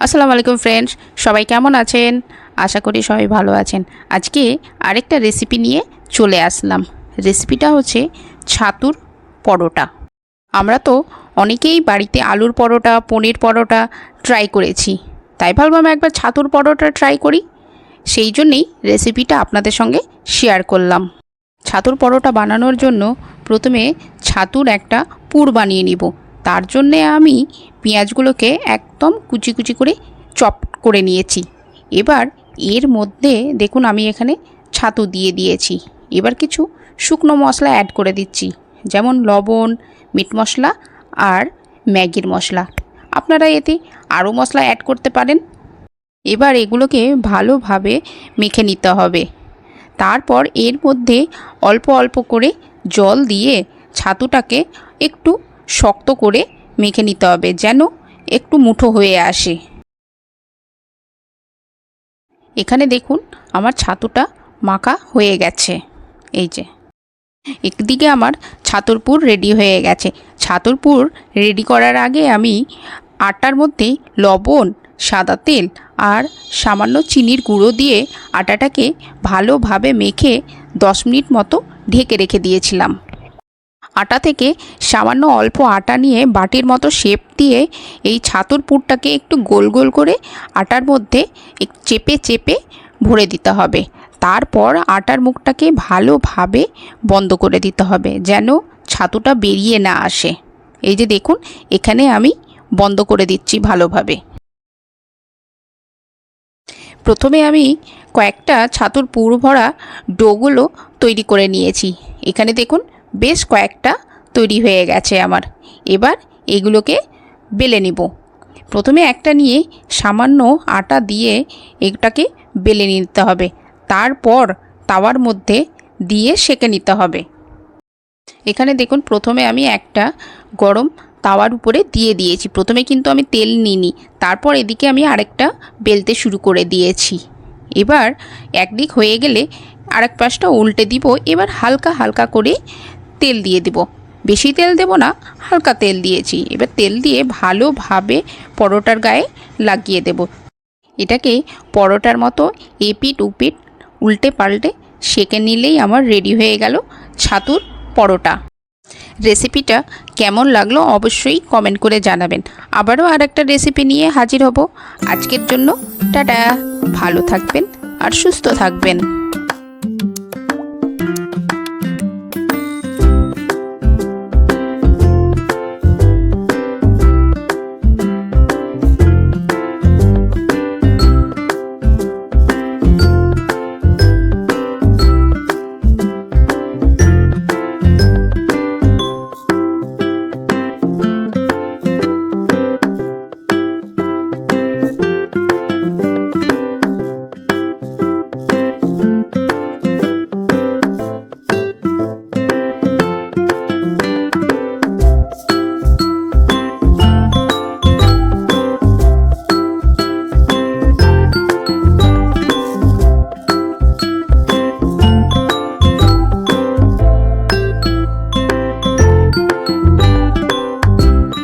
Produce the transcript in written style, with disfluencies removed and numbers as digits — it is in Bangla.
আসসালামু আলাইকুম ফ্রেন্ডস, সবাই কেমন আছেন? আশা করি সবাই ভালো আছেন। আজকে আরেকটা রেসিপি নিয়ে চলে আসলাম। রেসিপিটা হচ্ছে ছাতুর পরোটা। আমরা তো অনেকেই বাড়িতে আলুর পরোটা, পনির পরোটা ট্রাই করেছি, তাই ভাবলাম একবার ছাতুর পরোটা ট্রাই করি। সেই জন্যেই রেসিপিটা আপনাদের সঙ্গে শেয়ার করলাম। ছাতুর পরোটা বানানোর জন্য প্রথমে ছাতুর একটা পুর বানিয়ে নিব। তার জন্যে আমি পেঁয়াজগুলোকে একদম কুচি কুচি করে চপ করে নিয়েছি। এবার এর মধ্যে দেখুন আমি এখানে ছাতু দিয়ে দিয়েছি। এবার কিছু শুকনো মশলা অ্যাড করে দিচ্ছি, যেমন লবণ, মিট মশলা আর ম্যাগির মশলা। আপনারা এতে আরও মশলা অ্যাড করতে পারেন। এবার এগুলোকে ভালোভাবে মেখে নিতে হবে। তারপর এর মধ্যে অল্প অল্প করে জল দিয়ে ছাতুটাকে একটু শক্ত করে মেখে নিতে হবে, যেন একটু মুঠো হয়ে আসে। এখানে দেখুন আমার ছাতুটা মাখা হয়ে গেছে। এই যে একদিকে আমার ছাতুর পুর রেডি হয়ে গেছে। ছাতুর পুর রেডি করার আগে আমি আটার মধ্যে লবণ, সাদা তেল আর সামান্য চিনির গুঁড়ো দিয়ে আটাটাকে ভালোভাবে মেখে 10 মিনিট মতো ঢেকে রেখে দিয়েছিলাম। আটা থেকে সামান্য অল্প আটা নিয়ে বাটির মতো শেপ দিয়ে এই ছাতুর পুরটাকে একটু গোল গোল করে আটার মধ্যে চেপে চেপে ভরে দিতে হবে। তারপর আটার মুখটাকে ভালোভাবে বন্ধ করে দিতে হবে, যেন ছাতুটা বেরিয়ে না আসে। এই যে দেখুন এখানে আমি বন্ধ করে দিচ্ছি ভালোভাবে। প্রথমে আমি কয়েকটা ছাতুর পুর ভরা ডোগুলো তৈরি করে নিয়েছি। এখানে দেখুন বেশ কয়েকটা তৈরি হয়ে গেছে আমার। এবার এগুলোকে বেলে নিব। প্রথমে একটা নিয়ে সামান্য আটা দিয়ে এটাকে বেলে নিতে হবে। তারপর তাওয়ার মধ্যে দিয়ে সেঁকে নিতে হবে। এখানে দেখুন প্রথমে আমি একটা গরম তাওয়ার উপরে দিয়ে দিয়েছি। প্রথমে কিন্তু আমি তেল নিইনি, তারপর এদিকে আমি আরেকটা বেলতে শুরু করে দিয়েছি। এবার একদিক হয়ে গেলে আরেক পাশটা উল্টে দিব। এবার হালকা হালকা করে তেল দিয়ে দেব, বেশি তেল দেব না, হালকা তেল দিয়েছি। এবার তেল দিয়ে ভালোভাবে পরোটার গায়ে লাগিয়ে দেব। এটাকে পরোটার মতো এপিট উপিট উল্টে পাল্টে সেঁকে নিলেই আমার রেডি হয়ে গেল ছাতুর পরোটা। রেসিপিটা কেমন লাগলো অবশ্যই কমেন্ট করে জানাবেন। আবারও আরেকটা রেসিপি নিয়ে হাজির হব। আজকের জন্য টাটা, ভালো থাকবেন আর সুস্থ থাকবেন।